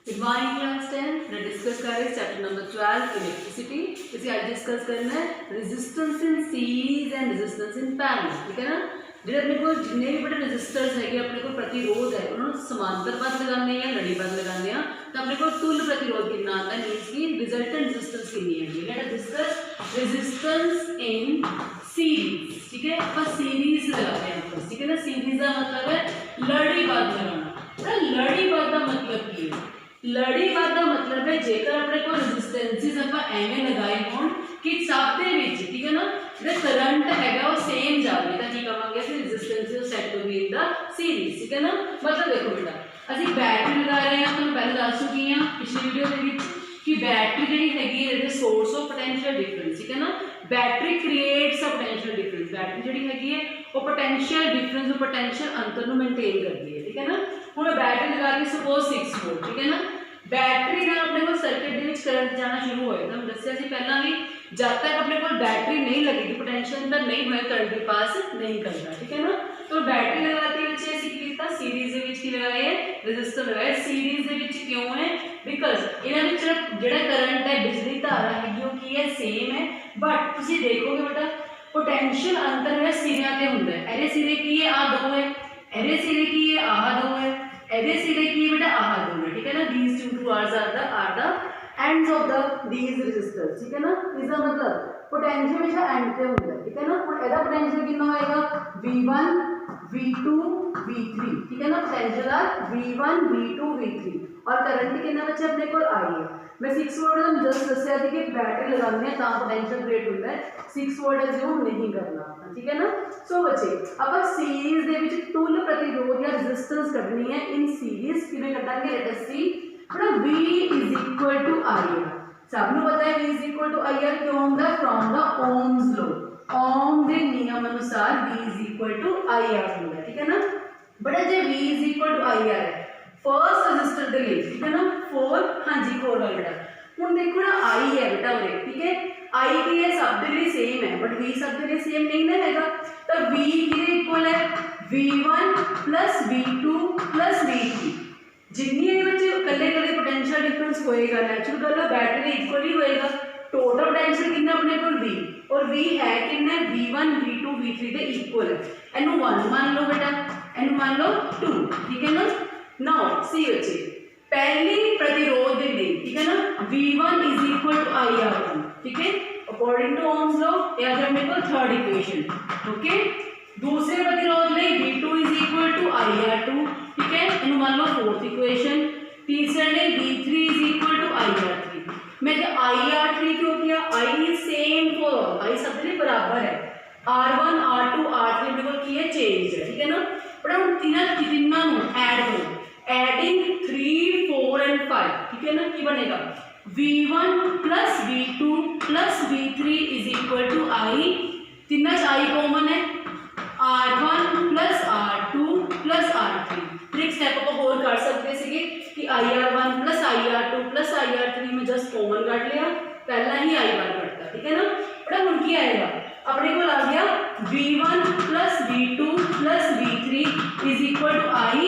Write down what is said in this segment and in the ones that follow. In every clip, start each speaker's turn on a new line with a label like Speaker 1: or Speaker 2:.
Speaker 1: Good morning class 10 मैं discuss कर रहे चैप्टर नंबर 12 इलेक्ट्रिसिटी। इसे आज डिस्कस करना है resistance in series and resistance in parallel. ठीक है ना, जो अपने को जिन्ने भी बड़े रेजिस्टर्स है अपने को प्रतिरोध है उन्होंने समांतर पथ लगाने या लड़ीबद्ध लगाने तो अपने को तुल प्रतिरोध कितना आता है मींस की रिजल्टेंट रेजिस्टेंस कितनी है। Let us discuss resistance in series. ठीक है, आप सीरीज लगाते हैं आपस। ठीक है ना, सीरीज का मतलब है लड़ीबद्ध लगाना। लड़ीबद्ध का मतलब की है, लड़ीबद्ध का मतलब है जेकर अपने को रेजिस्टेंसेस आप एवें लगाए हों कि सब दे विच ठीक है ना जो करंट हैगा वो सेम जावे तो की कहांगे फिर resistances set to be in the series. ठीक है ना, मतलब देखो बेटा असि बैटरी लगा रहे हैं तो पहले दस चुकी हैं पिछली वीडियो के विच कि बैटरी जिहड़ी हैगी is the source of potential difference. ठीक है ना, battery creates a potential difference. Battery जिहड़ी हैगी है वो पोटेंशियल डिफरेंस और पोटेंशियल अंतर को मेंटेन करती है। ठीक है ना, हुण बैटरी लगा के सपोज 6 वोल्ट। ठीक है ना, बैटरी नाल अपने को सर्किट दे विच करंट जाना शुरू होएगा। हम दस्सिया सी पहला भी जब तक अपने को बैटरी नहीं लगेगी पोटेंशियल अंदर नहीं होए करंट के पास नहीं करता। ठीक है ना, तो बैटरी लगाते विच असीं की कीता सीरीज दे विच की लगाए है रेजिस्टर लगाए। सीरीज दे विच क्यों है बिकॉज इन्हां विच जिहड़ा करंट है बिजली धारा है जो की है सेम है बट तुसीं देखोगे बेटा पोटेंशियल अंतर है सिरियां ते हुंदा है। एदे सिरे की है आ दो है, एदे सिरे की है आह दो है, एदे सिरे की बेटा आह दो है। ठीक है ना, these two bars are the ends of these resistors। ठीक है ना, इसका मतलब पोटेंशियल हमेशा एंड पे होता है। ठीक है ना, और एदा पोटेंशियल कितना होएगा V1 V2 V3। ठीक है ना, potential are V1 V2 V3 और करंट कितना बच्चे अपने को आई है। मैं 6 वोल्ट हम जस्ट दस्या थी कि बैटरी लगाने हैं तां पोटेंशियल क्रिएट होता है। 6 वोल्ट अज्यूम नहीं करना। ठीक है ना, सो बच्चे अब सीरीज दे विच तुल प्रतिरोध या रेजिस्टेंस कढनी है इन सीरीज किवें कढांगे। लेट अस सी बड़ा V is equal to IR। सबनों पता है V is equal to IR क्यों होंदा from the Ohm's law. Ohm के नियम अनुसार V is equal to IR होंदा। ठीक है ना, बड़ा जे V is equal to IR है फर्स्ट रेजिस्टर दे लिए। ठीक है ना, 4 हां जी 4 वाला बेटा हुन देखो ना I है बेटा उरे। ठीक है, I की है सब दे लिए सेम है बट V सब दे लिए सेम नहीं ना हैगा तो V के इक्वल है V1 V2 V3। जिन्नी ये बच्चे कल्ले कल्ले पोटेंशियल डिफरेंस होएगा नेचुरल गल है बैटरी इक्वल ही होएगा। टोटल पोटेंशियल कितना अपने को V और V है कितना V1 V2 V3 दे इक्वल है। एनु 1 मान लो बेटा, एनु मान लो 2। ठीक है ना, नाउ सी बच्चे पहली प्रतिरोध दे दी। ठीक है ना, V1 is equal to IR1। ठीक है, अकॉर्डिंग टू ओम्स लॉ या फिर मेरे को थर्ड इक्वेशन। ओके, दूसरे प्रतिरोध ले V2 is equal to IR2। ठीक है, इन्हें मान लो फोर्थ इक्वेशन। तीसरे ले V3 is equal to IR3। मैं जो IR3 क्यों किया I is same for all, I सब के लिए बराबर है। R1 R2 R3 मेरे को की है चेंज है। ठीक है ना, पर हम तीनों ऐड करो एडिंग 3 4 एंड 5। ठीक है ना, की बनेगा V1 plus V2 plus V3 is equal to I। तीनों I कॉमन है R1 plus R2 plus R3। फिर एक स्टेप आप और कर सकते थे कि IR1 plus IR2 plus IR3 में जस्ट कॉमन काट लिया पहला ही I1 कटता। ठीक है ना, बड़ा हुन की आएगा अपने को आ गया V1 plus V2 plus V3 is equal to I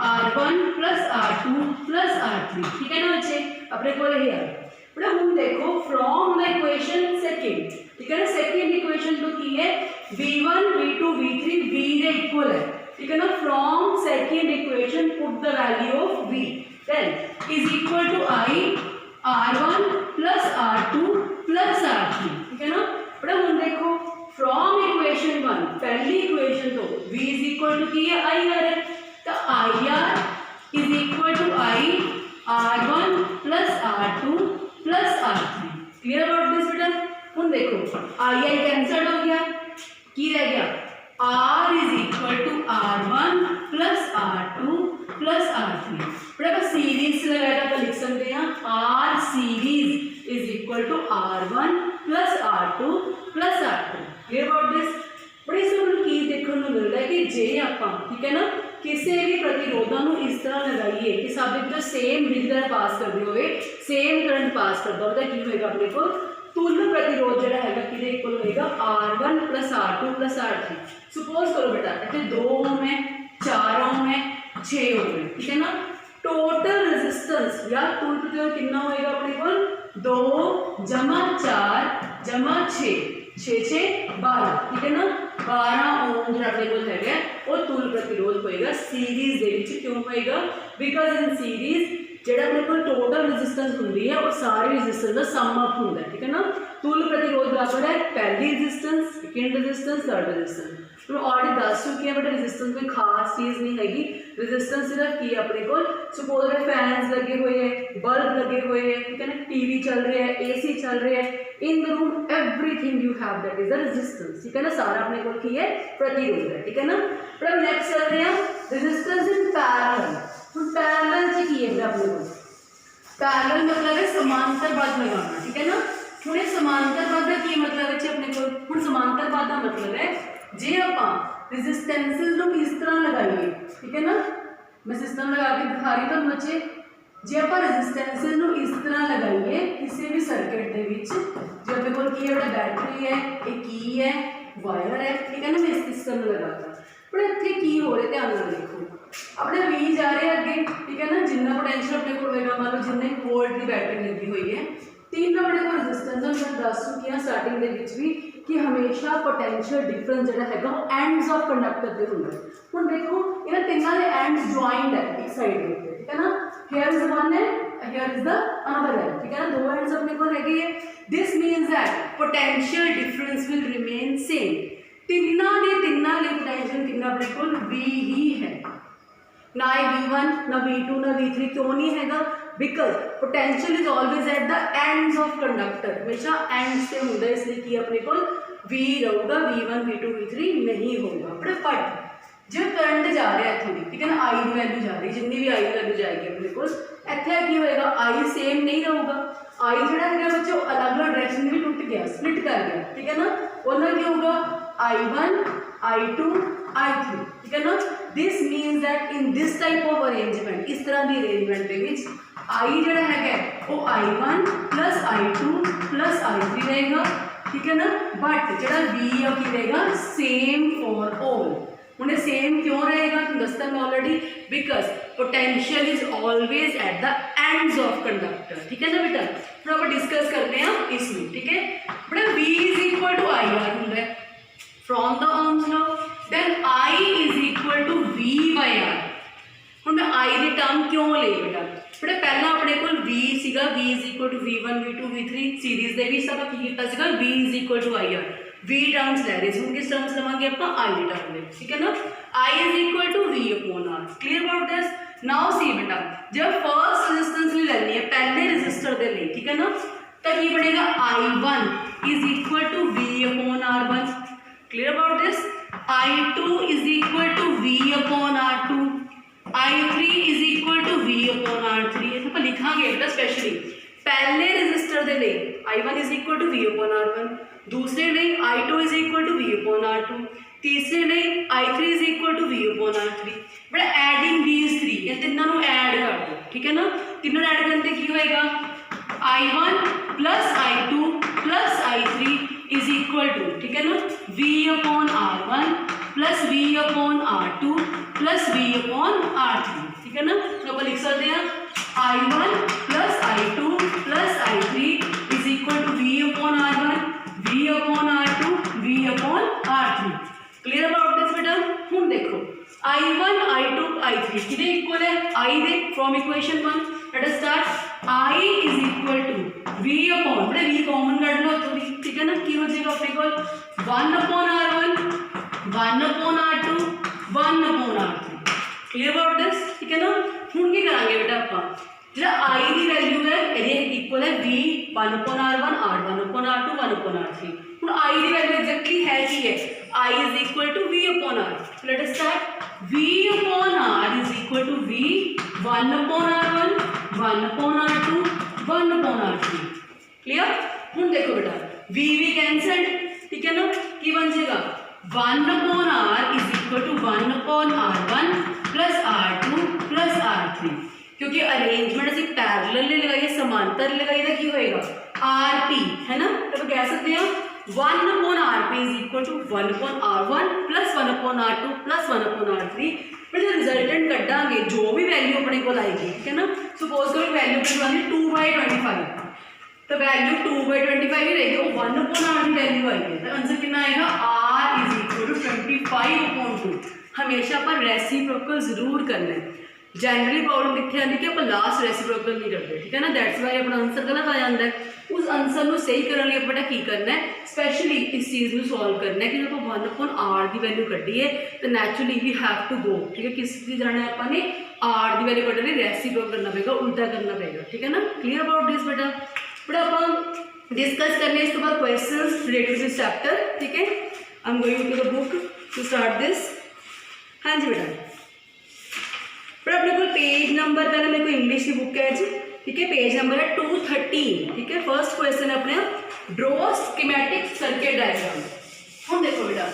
Speaker 1: R1 plus R2 plus R3। ठीक है ना बच्चे, अपने को यही आएगा। बड़ा हुन देखो फ्रॉम द इक्वेशन सेकंड। ठीक है ना, सेकंड इक्वेशन तो की है V1 V2 V3 V दे इक्वल है। ठीक है ना, from second equation put the value of V then is equal to I R1 plus R2 plus R3। ठीक है ना, बड़ा हुन देखो फ्रॉम इक्वेशन 1 पहली इक्वेशन तो V इज इक्वल टू की है IR है तो IR is equal to I R1 plus R2 plus R3। Clear about this बेटा। हुन देखो I कैंसल्ड हो गया की रह गया R is equal to R1 plus R2 plus R3। बड़ा सीरीज लगाया तो लिख सकते हैं R series is equal to R1 plus R2 plus R3। Clear about this. बड़ी सुन की देखने को मिलता है कि जे आपां ठीक है ना किसी भी प्रतिरोधा इस तरह लगाइए कि सब जो सेम बिजली पास करते हुए सेम करंट पास करता होता की होएगा अपने को तुल प्रतिरोध जो है कि इक्वल होएगा R1 plus R2 plus R3। Suppose करो बेटा इतने 2 ओम है 4 ओम है 6 ओम है। ठीक है ना, टोटल रेजिस्टेंस या तुल प्रतिरोध कितना होएगा अपने को 2 जमा 4 जमा 6 6 12 ठीक है ना 12 ओम जो अपने को है वो तुल प्रतिरोध होएगा सीरीज दे विच क्यों होएगा बिकॉज इन सीरीज ਜਿਹੜਾ ਆਪਣੇ ਕੋਲ टोटल रेजिस्टेंस ਹੁੰਦੀ ਹੈ ਉਹ सारी रेजिस्टेंस ਦਾ सम अप ਹੁੰਦਾ है ठीक है ना तुल प्रतिरोध बराबर है पहली resistance second resistance third resistance मैं ऑलरेडी दस चुकी है बट रेजिस्टेंस कोई खास चीज़ नहीं हैगी रेजिस्टेंस सिर्फ की अपने को सपोज है फैंस लगे हुए हैं बल्ब लगे हुए हैं ठीक है ना टीवी चल रहा है एसी चल रहा है in the room everything you have that is the resistance ठीक है ना सारा अपने को की है प्रतिरोध है ठीक है ना फिर हम नेक्स्ट चल रहे हैं रेजिस्टेंस इन पैरेलल हम पैरेलल से की है अपने को पैरेलल मतलब है समांतरबद्ध लगाना ठीक है ना ਹੁਣ ਇਹ समांतरबद्ध ਦਾ ਕੀ मतलब है अपने को ਹੁਣ समांतरबद्ध ਦਾ मतलब है जे ਆਪਾਂ रेजिस्टेंसेस ਨੂੰ ਇਸ ਤਰ੍ਹਾਂ ਲਗਾਈਏ ठीक है ना मैं सिस्टम लगा के दिखा रही हूं बच्चे जे ਆਪਾਂ रेजिस्टेंसेस ਨੂੰ ਇਸ ਤਰ੍ਹਾਂ ਲਗਾਈਏ ਕਿਸੇ ਵੀ ਸਰਕਟ ਦੇ ਵਿੱਚ ਜੇ ਆਪਣੇ ਕੋਲ ਕੀ ਹੈ बैटरी है ਇਹ ਕੀ ਹੈ वायर है ठीक है ना मैं इस सिस्टम में लगाता पर ਇੱਥੇ ਕੀ ਹੋ ਰਿਹਾ ਧਿਆਨ ਨਾਲ ਦੇਖੋ अपने V जा रहे हैं अगे ठीक है ना जिन्ना पोटेंशियल अपने को होएगा मान लो जिन्ने वोल्ट की बैटरी लगी हुई है तीन अपने को रेजिस्टेंस मैं दस चुकी हाँ स्टार्टिंग के विच भी कि हमेशा पोटेंशियल डिफरेंस जो है एंड्स ऑफ कंडक्टर के होंगे हुण देखो इन्हां तिन्नां दे एंड्स ज्वाइंड है एक साइड में ठीक है ना हियर इज वन है हियर इज द अनदर है ठीक है ना दो एंड्स अपने को लगे है this means that potential difference will remain same तिन्नां दे पोटेंशियल कितना अपने को V ही है ना ये V1 ना V2 ना V3 क्यों नहीं हैगा because potential is always at the ends of conductor हमेशा एंड्स से होंगे इसलिए कि अपने को V रहूगा V1 V2 V3 नहीं होगा बट जो करंट जा रहा है इतों ठीक है ना I की वैल्यू जा रही जितनी भी I की वैल्यू जाएगी अपने को इतने की होएगा I सेम नहीं रहूगा I जोड़ा है बच्चों अलग अलग डायरेक्शन में टूट गया स्प्लिट कर गया ठीक है ना उन्होंने क्या होगा I1 I2 I3 ठीक है ना this means that in this type of arrangement इस तरह की अरेंजमेंट के विच I जोड़ा है वो I1 plus I2 plus I3 रहेगा ठीक है ना बट जोड़ा V है वो रहेगा सेम फॉर ऑल उन्हें सेम क्यों रहेगा तुम दस्ता मैं already because potential is always at the ends of conductor ठीक है ना बेटा फिर आप डिस्कस करते हैं इसमें ठीक है बेटा V is equal to I R होंगे from the Ohm's law then I is equal to V by R ਹੁਣ मैं I की टर्म क्यों ले बेटा बेटा पहला अपने को V सीगा V is equal to V1 V2 V3 series दे विच ਆਪਾਂ ਕੀ ਕੀਤਾ ਸੀਗਾ V is equal to IR V terms ले रहे थे किस टर्म्स लवांगे ਆਪਾਂ I टर्म में ठीक है ना I is equal to V upon R clear about this now see बेटा जब फर्स्ट रेजिस्टेंस ले लेनी है पहले रेजिस्टर दे लिए ठीक है ना तो की बनेगा I1 is equal to V upon R1 clear about this I2 is equal to V upon R2 I3 is equal to V upon R3 आप लिखांगे बेटा स्पेशली पहले रेजिस्टर दे लिए I1 is equal to V upon R1 दूसरे लिए I2 is equal to V upon R2 तीसरे लिए I3 is equal to V upon R3 बड़ा एडिंग दीज थ्री ये तीनों को ऐड कर दो ठीक है ना तीनों ऐड करते की होएगा I1 plus I2 plus I3 is equal to ठीक है ना V upon R1 plus V upon R2 plus V upon R3 ठीक है ना तो आप लिख सकते हैं I1 plus I2 plus I3 is equal to V upon R1 V upon R2 V upon R3 clear about this बेटा हम देखो I1 I2 I3 कितने इक्वल है I दे from equation 1 let us start I is equal to V upon बड़े V common कर लो तो ठीक है ना की हो जाएगा अपने को 1 upon R1 1 upon R2 1 upon R3 clear about this ठीक है ना हम की करांगे बेटा आप जो I की वैल्यू है ये इक्वल है V 1 upon R1 R1 upon R2 1 upon R3 हम I की वैल्यू एग्जैक्टली है कि है I is equal to V upon R let us start V upon R is equal to V 1 upon R1 1 upon R2 1 upon R3 clear हम देखो बेटा V cancelled ठीक है ना की बन जाएगा 1 upon R is equal to 1 upon R1 plus R2 plus R3 क्योंकि अरेंजमेंट अभी पैरेलल लगाइए समांतर लगाइए तो की होएगा RP है ना तो कह सकते हैं 1/rp is equal to 1/r1 plus 1/r2 plus 1/r3। फिर जो रिजल्टेंट कटांगे जो भी वैल्यू अपने को आएगी, ठीक है ना, सपोज करो वैल्यू अपने को आएगी 2/25, तो वैल्यू 2/25 ही रहेगी, वो 1/r की वैल्यू आएगी, तो आंसर कितना आएगा r इज इक्वल टू 25/2। हमेशा अपन रेसिप्रोकल जरूर करना है। जनरली प्रॉब्लम कितने आती कि आप लास्ट रेसिप्रोकल नहीं करते, ठीक है ना, दैट्स वाई अपना आंसर गलत आ जाता है। उस आंसर को सही करने लिए अपना की करना है, स्पैशली इस चीज़ को सॉल्व करना है कि जब 1/r की वैल्यू कड्डी है तो naturally we have to go, ठीक है, किस चीज़ जाना है अपने r की वैल्यू कड्डने रेसिप्रोकल करना पड़ेगा, उल्टा करना पड़ेगा, ठीक है ना। क्लियर अबाउट दिस बेटा। बट आप डिस्कस करने इसके बाद क्वेश्चंस रिलेटेड दिस चैप्टर, ठीक है। I am going to the book to start this. हाँ जी बेटा, पर अपने को पेज नंबर पहले मेरे को इंग्लिश की बुक है जी, ठीक है, पेज नंबर है 213, ठीक है। फर्स्ट क्वेश्चन है अपने ड्रॉ स्कीमेटिक सर्किट डायग्राम। हम देखो बेटा,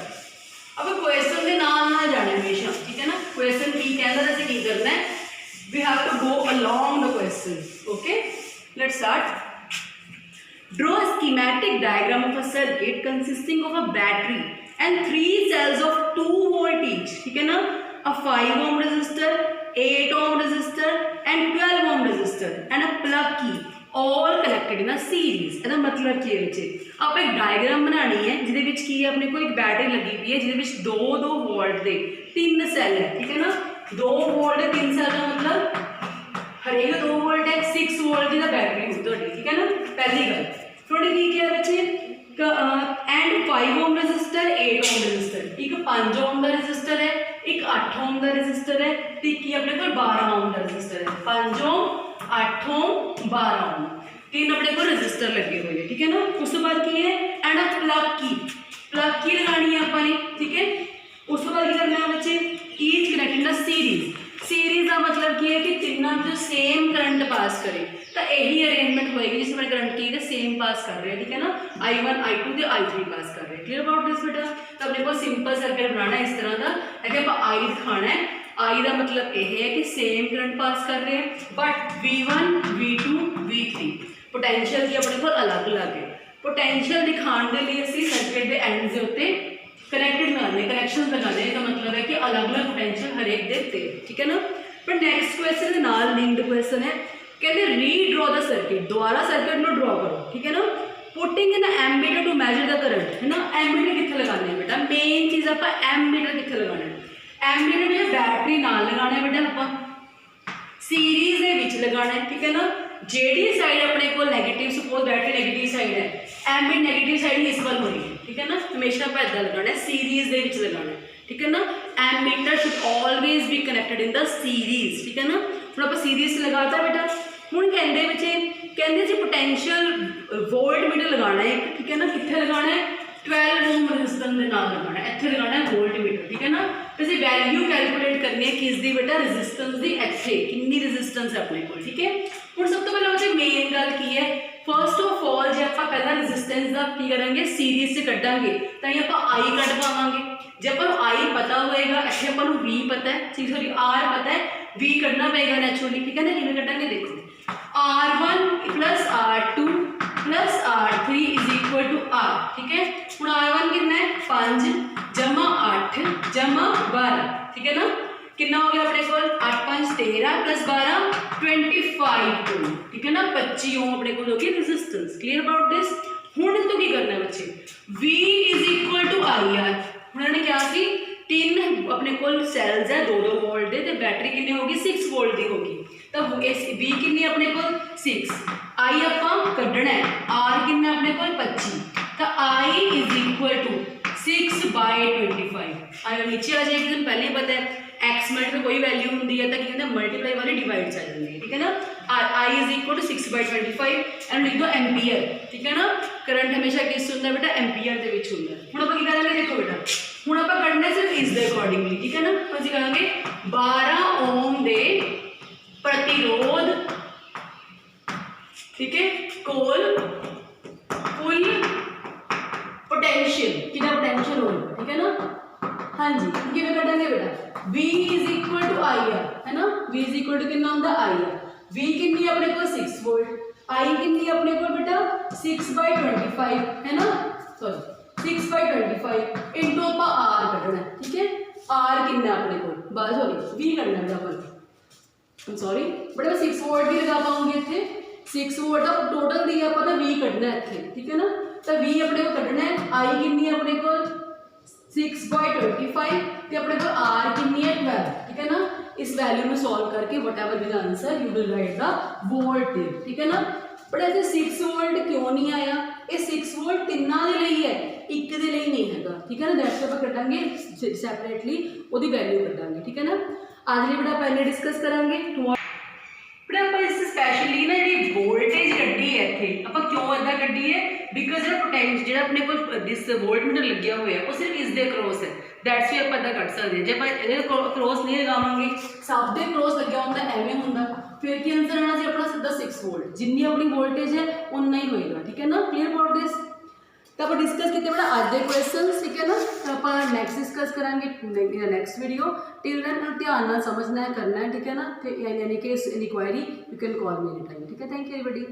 Speaker 1: अब क्वेश्चन के नाम ना जाने हमेशा, ठीक है ना, क्वेश्चन की कहना जैसे की करना है, we have to go along the question, okay. Let's start. Draw a schematic diagram of a circuit consisting of a battery and 3 cells of 2 volt each, ठीक है ना, a 5 ohm resistor, 8 ohm resistor and 12 ohm resistor and a plug key all connected in a series। ਇਹਦਾ ਮਤਲਬ ਕੀ ਹੈ ਬੱਚੇ, ਆਪਾਂ ਇੱਕ diagram ਬਣਾਣੀ ਹੈ ਜਿਹਦੇ ਵਿੱਚ ਕੀ ਹੈ, ਆਪਣੇ ਕੋਲ ਇੱਕ ਬੈਟਰੀ ਲੱਗੀ ਹੋਈ ਹੈ ਜਿਹਦੇ ਵਿੱਚ 2 ਵੋਲਟ ਦੇ 3 ਸੈੱਲ ਹੈ, ਠੀਕ ਹੈ ਨਾ, 2 ਵੋਲਟ ਦੇ 3 ਸੈੱਲ ਦਾ ਮਤਲਬ ਹਰੇਕ 2 ਵੋਲਟ ਹੈ, 6 ਵੋਲਟ ਦੀ ਬੈਟਰੀ ਹੋਊਗੀ ਤੁਹਾਡੀ, ਠੀਕ ਹੈ ਨਾ। ਪਹਿਲੀ ਗੱਲ ਤੁਹਾਡੇ ਕੀ ਕਿਹਾ ਬੱਚੇ, and 5 ohm resistor, 8 ohm resistor, एक 5 ओम का रजिस्टर है, एक 8 ओम का रजिस्टर है, तो एक अपने को 12 ओम का रजिस्टर है। 5 ओम, 8 ओम, 12 ओम, 3 अपने को रजिस्टर लगे हुए हैं, ठीक है ना। उस तो बाद की है एंड अ प्लग की लगानी है अपने, ठीक है। उस तो बाद की करना है बच्चे, each connected in series. Series का मतलब की है कि तीनों जो सेम करंट पास करे, तो यही अरेंजमेंट होएगी जिस अपने करंट की सेम पास कर रहे हैं, ठीक है ना, I1 I2 ਤੇ I3 पास कर रहे हैं। क्लियर अबाउट दिस बेटा। तो अपने को सिंपल सर्किट बनाना है इस तरह का, अगर आप I दिखाना है, I का मतलब यह है कि सेम करंट पास कर रहे हैं, but V1 V2 V3 potential की अपने को अलग अलग है। पोटेंशियल दिखाने के लिए असं सर्किट के एंड के उत्ते कनैक्टेड लगाने, कनैक्शन लगाने का मतलब है कि अलग अलग पोटेंशियल हरेक दे उत्ते, ठीक है ना। पर नैक्सट क्वेश्चन के नाल लिंक्ड क्वेश्चन है, कहते रीड्रॉ द सर्किट, दोबारा सर्किट में ड्रॉ करो, ठीक है ना। Putting in ammeter to measure the current, है ना। एमीटर कितने लगाने बेटा, मेन चीज़ आप एमीटर कितने लगाना है, एमीटर में बैटरी नाल लगाना है बेटा, आप सीरीज के विच लगाना है, ठीक है ना। जेडी साइड अपने को negative, suppose battery negative side है, एमीटर नैगेटिव साइड इस वाल होनी है, ठीक है ना। हमेशा आप इदा लगाना है, सीरीज के विच लगाना है, ठीक है ना। Ammeter should always be connected in the series, ठीक है ना। हम आप सीरीज लगाता बेटा। हूँ कहते बच्चे, कहते जी पोटेंशियल वोल्ट मीटर लगाना है, ठीक है ना, कितने लगाना है, 12 ओम रजिस्टेंस के नाल लगाना है, इत्थे लगाना है वोल्ट मीटर, ठीक है ना। तो असं वैल्यू कैलकुलेट करनी है किस दी बेटा, रजिस्टेंस की, इत्थे कितनी रजिस्टेंस है अपने को, ठीक है। हूँ सब तो पहले बच्चे मेन गल की है, फर्स्ट ऑफ ऑल जो आप पहला रजिस्टेंस का की करेंगे सीरीज से कटांगे तो आप आई कट पावे। जब अपन आई पता होएगा, इतने अपन वी पता है, सॉरी आर पता है, वी कटना पेगा नैचुरली, ठीक है ना। किमें कटांगे देखो, R1 plus R2 plus R3 is equal to R, ठीक है। हूँ R1 कितना है 5 जमा 8 जमा 12, ठीक है ना। कितना हो गया अपने को 8 5 13 प्लस 12 25 ओम, ठीक है ना। 25 ओम अपने को होगी रेजिस्टेंस। Clear about this. हूँ तो की करना है बच्चे, V is equal to IR। उन्होंने क्या सी 3 अपने को सैल्स है 2-2 वोल्ट के, तो बैटरी कितनी होगी 6 वोल्ट की होगी, तो इस V कितनी अपने को 6, I आप कढ़ना है, R कितना अपने को 25, तो I इज इक्वल टू 6/25। आई नीचे आ जाएगी, तो पहले ही पता है एक्स मिनट में कोई वैल्यू होंगी है तो कहते मल्टीप्लाई वाली डिवाइड आ जाती है, ठीक है ना। I is equal to 6/25 and लिख दो एम्पीयर, ठीक है ना। करंट हमेशा किस होंगे बेटा, एम्पीयर के विच होंगे। हुण आपां की करांगे देखो बेटा, हुण आपां कढ़ना सिर्फ इस दे अकॉर्डिंगली, ठीक है ना। असीं कहांगे 12 ओम दे प्रतिरोध, ठीक है, कोल कुल पोटेंशियल, कितना पोटेंशियल होगा, ठीक है ना। हाँ जी, किमें कटांगे बेटा, V is equal to IR, है ना। V इज इक्वल टू कितना होंदा IR, V कितनी अपने को 6 वोल्ट, I कितनी अपने को बेटा 6/25, है ना। सॉरी 6/25 इंटू आप आर कढ़ना, ठीक है। आर कितना अपने को बस सॉरी वी करना है अपन सॉरी बट मैं 6 वोल्ट भी लगा पाऊंगी इतने 6 वोल्ट का टोटल दिया अपना वी कढ़ना है इतने, ठीक है ना। तो वी अपने को कढ़ना है, आई कितनी है अपने को 6/25 ਤੇ ਆਪਣੇ ਕੋਲ r कितनी है 12, ठीक है ना। इस वैल्यू में सॉल्व करके what ever be the answer you will write the voltage, ठीक है ना। बट ऐसे 6 वोल्ट क्यों नहीं आया, ये 6 वोल्ट तिन्ना दे ਲਈ है, एक दे ਲਈ नहीं हैगा, ठीक है ना। दैट्स ਆਪਾਂ ਕੱਢਾਂਗੇ ਸੈਪਰੇਟਲੀ ਉਹਦੀ ਵੈਲਿਊ ਕੱਢਾਂਗੇ, ठीक है ना। आज ਲਈ ਬੜਾ ਪਹਿਲੇ डिस्कस ਕਰਾਂਗੇ बट आप इस स्पैशली ना जी वोल्टेज कड्डी है इत्थे ਆਪਾਂ क्यों इदा कड्डी है बिकॉज जो पोटेंशियल जो अपने को दिस वोल्टमीटर लग्या हुआ है वो सिर्फ इस दे क्रॉस है, दैट्स वी आप इदा कट सकते हैं। जब आप क्रॉस नहीं लगावांगे सब दे क्रॉस लग्या होंदा एवें होंदा फिर की आंसर आना जी अपना सीधा 6 वोल्ट जितनी अपनी वोल्टेज है उतना ही होएगा, ठीक है ना। क्लियर अबाउट दिस तो आप डिस्कस किए बड़ा आज के क्वेश्चन, ठीक है ना। तो आप नैक्सट डिस्कस करेंगे नैक्सट वीडियो। टिल देन ध्यान करना है, ठीक है ना। यानी कि इस inquiry you can call me any time, ठीक है। Thank you everybody.